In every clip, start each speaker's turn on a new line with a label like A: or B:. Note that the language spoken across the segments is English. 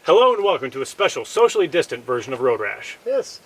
A: Hello and welcome to a special socially distant version of RoadRash.
B: Yes.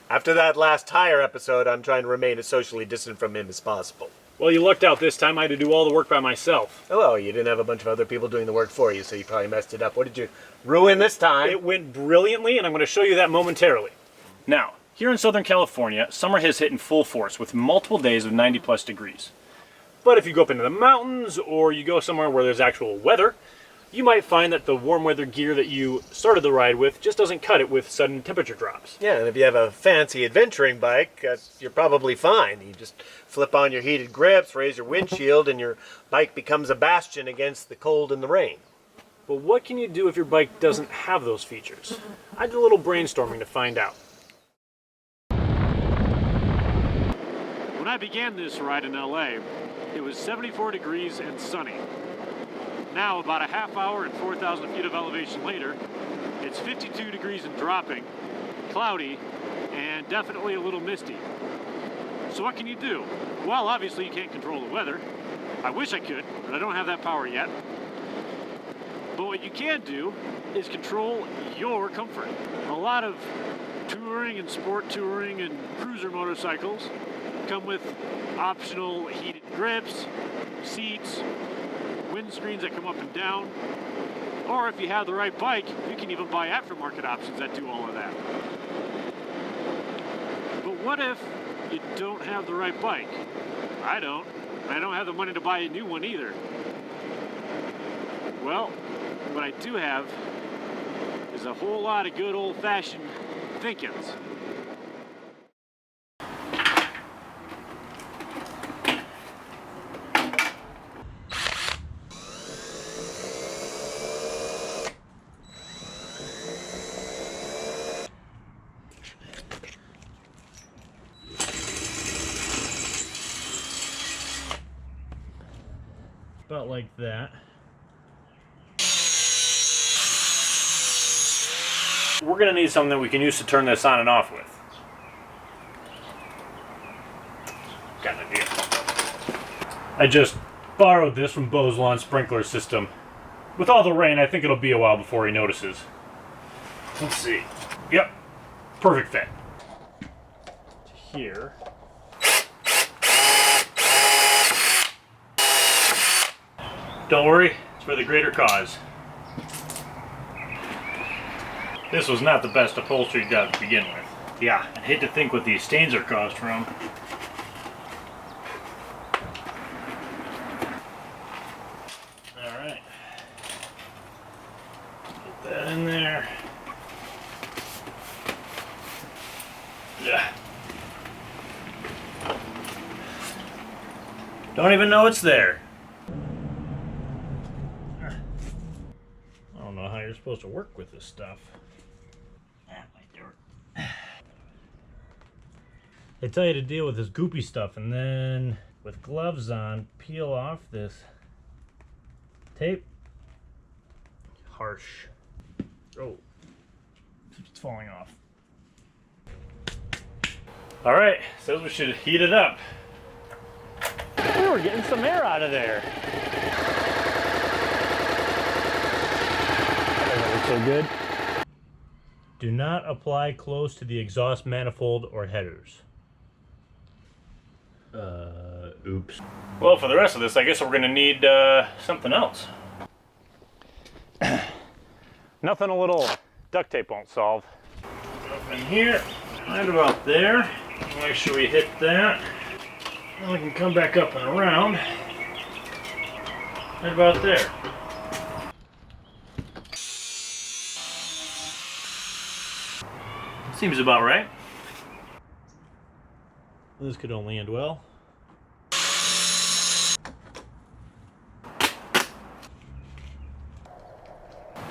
B: After that last tire episode, I'm trying to remain as socially distant from him as possible.
A: Well, you lucked out this time. I had to do all the work by myself.
B: Oh, well, you didn't have a bunch of other people doing the work for you, so you probably messed it up. What did you ruin this time?
A: It went brilliantly, and I'm going to show you that momentarily. Now, here in Southern California, summer has hit in full force with multiple days of 90+ degrees. But if you go up into the mountains or you go somewhere where there's actual weather, you might find that the warm weather gear that you started the ride with just doesn't cut it with sudden temperature drops.
B: Yeah, and if you have a fancy adventuring bike, you're probably fine. You just flip on your heated grips, raise your windshield, and your bike becomes a bastion against the cold and the rain.
A: But what can you do if your bike doesn't have those features? I did a little brainstorming to find out. When I began this ride in LA, it was 74 degrees and sunny. Now, about a half hour and 4,000 feet of elevation later, it's 52 degrees and dropping, cloudy, and definitely a little misty. So what can you do? Well, obviously you can't control the weather. I wish I could, but I don't have that power yet. But what you can do is control your comfort. A lot of touring and sport touring and cruiser motorcycles come with optional heated grips, seats, windscreens that come up and down, or if you have the right bike, you can even buy aftermarket options that do all of that. But what if you don't have the right bike? I don't have the money to buy a new one either. Well, what I do have is a whole lot of good old-fashioned thinkings. About like that. We're going to need something that we can use to turn this on and off with. Got an idea. I just borrowed this from Bo's lawn sprinkler system. With all the rain, I think it'll be a while before he notices. Let's see. Yep. Perfect fit. Here. Don't worry, it's for the greater cause. This was not the best upholstery you got to begin with. Yeah, I hate to think what these stains are caused from. Alright. Put that in there. Yeah. Don't even know it's there. I don't know how you're supposed to work with this stuff. They tell you to deal with this goopy stuff and then with gloves on, peel off this tape. Harsh. Oh, it's falling off. Alright, says we should heat it up. We were getting some air out of there. So good. Do not apply close to the exhaust manifold or headers. Oops. Well, for the rest of this, I guess we're gonna need something else. Nothing a little duct tape won't solve. Up in here, right about there. Make sure we hit that. Then we can come back up and around. Right about there. Seems about right. This could only end well.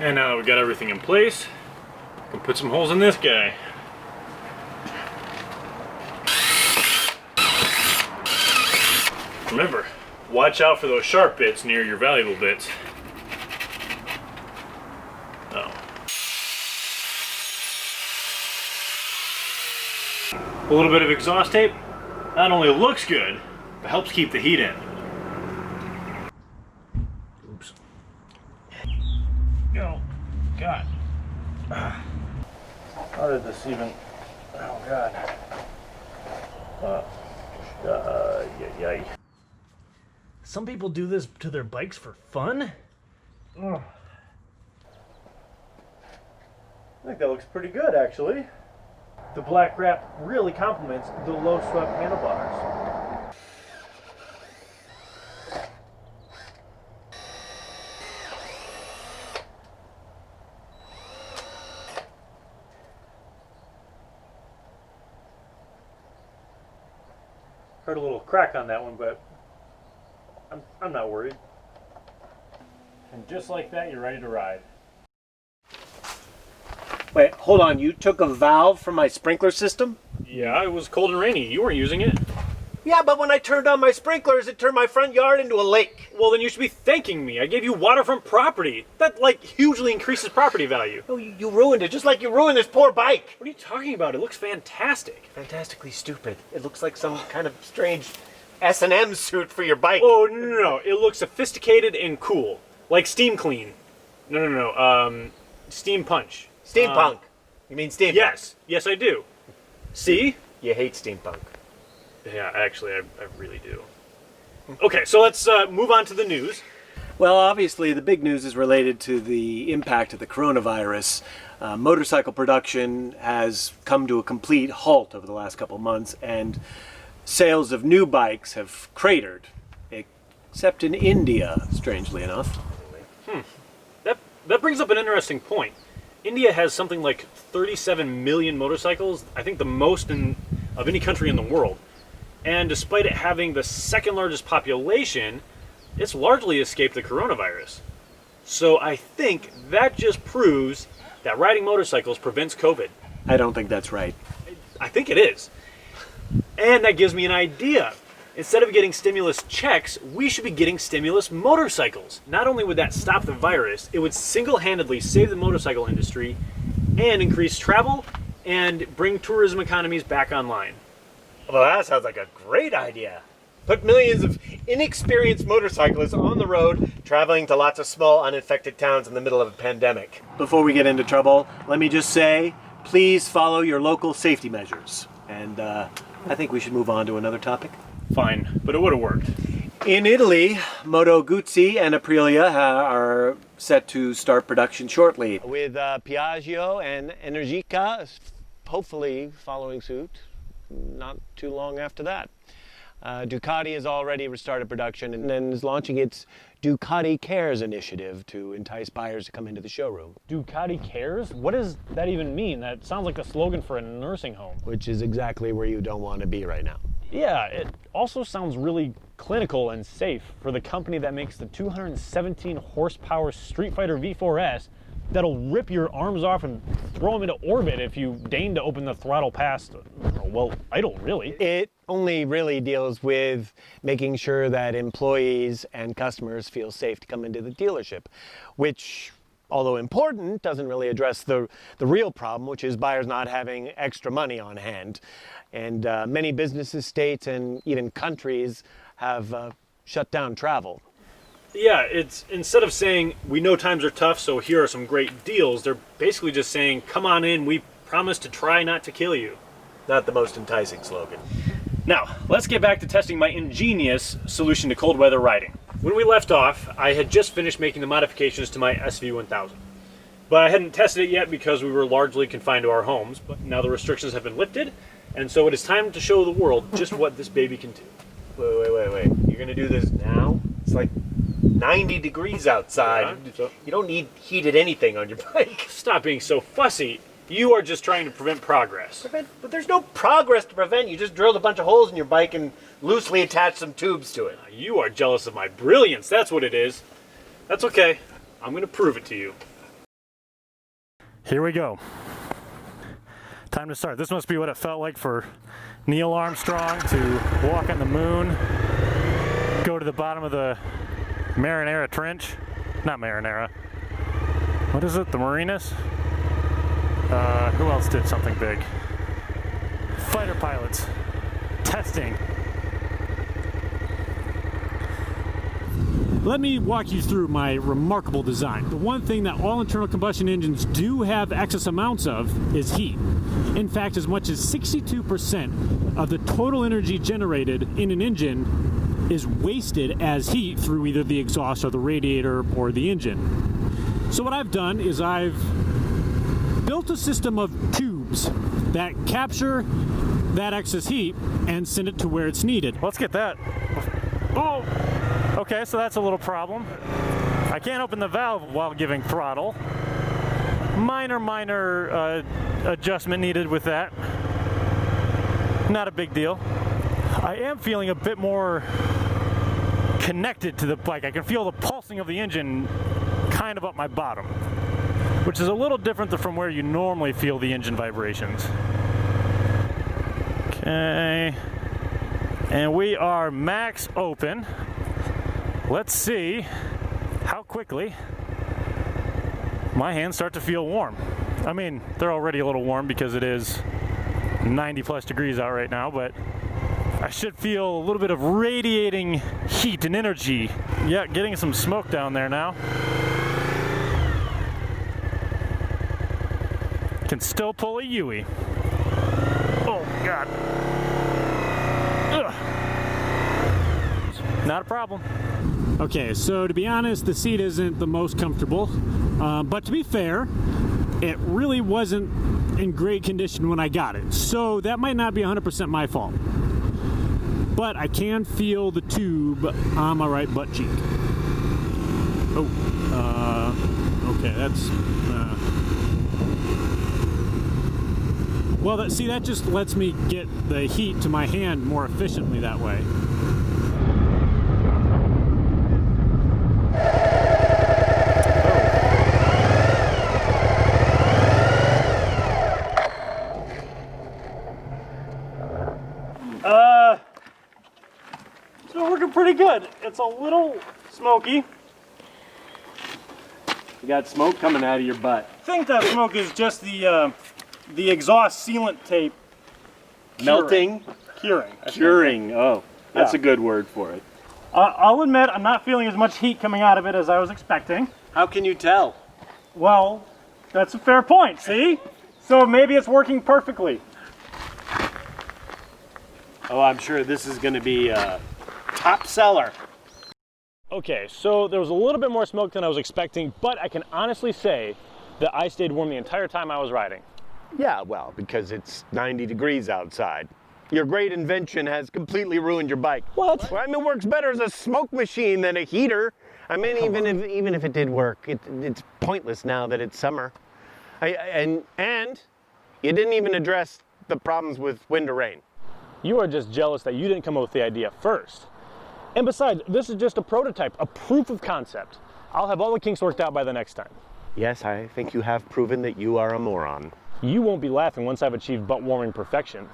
A: And now that we've got everything in place, we can put some holes in this guy. Remember, watch out for those sharp bits near your valuable bits. Oh. A little bit of exhaust tape not only looks good, but helps keep the heat in. Oops. Go. God. How did this even... Oh, God. Yay.
C: Some people do this to their bikes for fun?
B: I think that looks pretty good, actually. The black wrap really complements the low swept handlebars. Heard a little crack on that one, but I'm not worried.
A: And just like that, you're ready to ride.
B: Wait, hold on. You took a valve from my sprinkler system?
A: Yeah, it was cold and rainy. You weren't using it.
B: Yeah, but when I turned on my sprinklers, it turned my front yard into a lake.
A: Well, then you should be thanking me. I gave you waterfront property. That, like, hugely increases property value.
B: Oh, you ruined it, just like you ruined this poor bike.
A: What are you talking about? It looks fantastic.
B: Fantastically stupid. It looks like some kind of strange S&M suit for your bike.
A: Oh, no. It looks sophisticated and cool. Like Steam Clean. No. Steam Punch.
B: Steampunk. You mean steampunk?
A: Yes. Yes, I do. See?
B: You hate steampunk.
A: Yeah, actually, I really do. Okay, so let's move on to the news.
B: Well, obviously, the big news is related to the impact of the coronavirus. Motorcycle production has come to a complete halt over the last couple months, and sales of new bikes have cratered, except in India, strangely enough.
A: That brings up an interesting point. India has something like 37 million motorcycles, I think the most of any country in the world. And despite it having the second largest population, it's largely escaped the coronavirus. So I think that just proves that riding motorcycles prevents COVID.
B: I don't think that's right.
A: I think it is. And that gives me an idea. Instead of getting stimulus checks, we should be getting stimulus motorcycles. Not only would that stop the virus, it would single-handedly save the motorcycle industry and increase travel and bring tourism economies back online.
B: Well, that sounds like a great idea. Put millions of inexperienced motorcyclists on the road, traveling to lots of small, uninfected towns in the middle of a pandemic. Before we get into trouble, let me just say, please follow your local safety measures. And I think we should move on to another topic.
A: Fine, but it would have worked.
B: In Italy, Moto Guzzi and Aprilia are set to start production shortly, with Piaggio and Energica hopefully following suit not too long after that. Ducati has already restarted production and then is launching its Ducati Cares initiative to entice buyers to come into the showroom.
A: Ducati Cares? What does that even mean? That sounds like the slogan for a nursing home.
B: Which is exactly where you don't want to be right now.
A: Yeah, it also sounds really clinical and safe for the company that makes the 217 horsepower Street Fighter V4S that'll rip your arms off and throw them into orbit if you deign to open the throttle past, well, idle, really.
B: It only really deals with making sure that employees and customers feel safe to come into the dealership, which, although important, doesn't really address the real problem, which is buyers not having extra money on hand. And many businesses, states, and even countries have shut down travel.
A: Yeah, it's instead of saying, we know times are tough, so here are some great deals, they're basically just saying, come on in, we promise to try not to kill you.
B: Not the most enticing slogan.
A: Now, let's get back to testing my ingenious solution to cold weather riding. When we left off, I had just finished making the modifications to my SV1000. But I hadn't tested it yet because we were largely confined to our homes, but now the restrictions have been lifted, and so it is time to show the world just what this baby can do.
B: Wait. You're gonna do this now? It's like 90 degrees outside.
A: Yeah.
B: You don't need heated anything on your bike.
A: Stop being so fussy. You are just trying to prevent progress.
B: But there's no progress to prevent. You just drilled a bunch of holes in your bike and loosely attached some tubes to it.
A: You are jealous of my brilliance, that's what it is. That's okay. I'm gonna prove it to you. Here we go. Time to start. This must be what it felt like for Neil Armstrong to walk on the moon, go to the bottom of the Marinara Trench. Not Marinara. What is it? The Marinas? Who else did something big? Fighter pilots. Testing. Let me walk you through my remarkable design. The one thing that all internal combustion engines do have excess amounts of is heat. In fact, as much as 62% of the total energy generated in an engine is wasted as heat through either the exhaust or the radiator or the engine. So what I've done is I've built a system of tubes that capture that excess heat and send it to where it's needed. Let's get that. Oh! Okay, so that's a little problem. I can't open the valve while giving throttle. Minor adjustment needed with that. Not a big deal. I am feeling a bit more connected to the bike. I can feel the pulsing of the engine kind of up my bottom, which is a little different than from where you normally feel the engine vibrations. Okay. And we are max open. Let's see how quickly my hands start to feel warm. I mean, they're already a little warm because it is 90 plus degrees out right now, but I should feel a little bit of radiating heat and energy. Yeah, getting some smoke down there now. Can still pull a Yui. Oh, God. Ugh. Not a problem. Okay, so to be honest, the seat isn't the most comfortable, but to be fair, it really wasn't in great condition when I got it, so that might not be 100% my fault. But I can feel the tube on my right butt cheek. Oh, okay, that's... Well, see, that just lets me get the heat to my hand more efficiently that way. It's working pretty good. It's a little smoky.
B: You got smoke coming out of your butt.
A: I think that smoke is just the exhaust sealant tape
B: Melting?
A: curing.
B: Oh, that's
A: Yeah.
B: a good word for it.
A: I'll admit I'm not feeling as much heat coming out of it as I was expecting.
B: How can you tell?
A: Well, that's a fair point, see? So maybe it's working perfectly.
B: Oh, I'm sure this is going to be a top seller.
A: Okay, so there was a little bit more smoke than I was expecting, but I can honestly say that I stayed warm the entire time I was riding.
B: Yeah, well, because it's 90 degrees outside. Your great invention has completely ruined your bike.
A: What?
B: Well, I mean, it works better as a smoke machine than a heater. I mean, even if it did work, it's pointless now that it's summer. And you didn't even address the problems with wind or rain.
A: You are just jealous that you didn't come up with the idea first. And besides, this is just a prototype, a proof of concept. I'll have all the kinks worked out by the next time.
B: Yes, I think you have proven that you are a moron.
A: You won't be laughing once I've achieved butt warming perfection.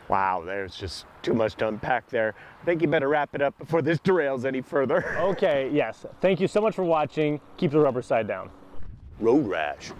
B: Wow, there's just too much to unpack there. I think you better wrap it up before this derails any further.
A: Okay, yes. Thank you so much for watching. Keep the rubber side down.
B: Road rash.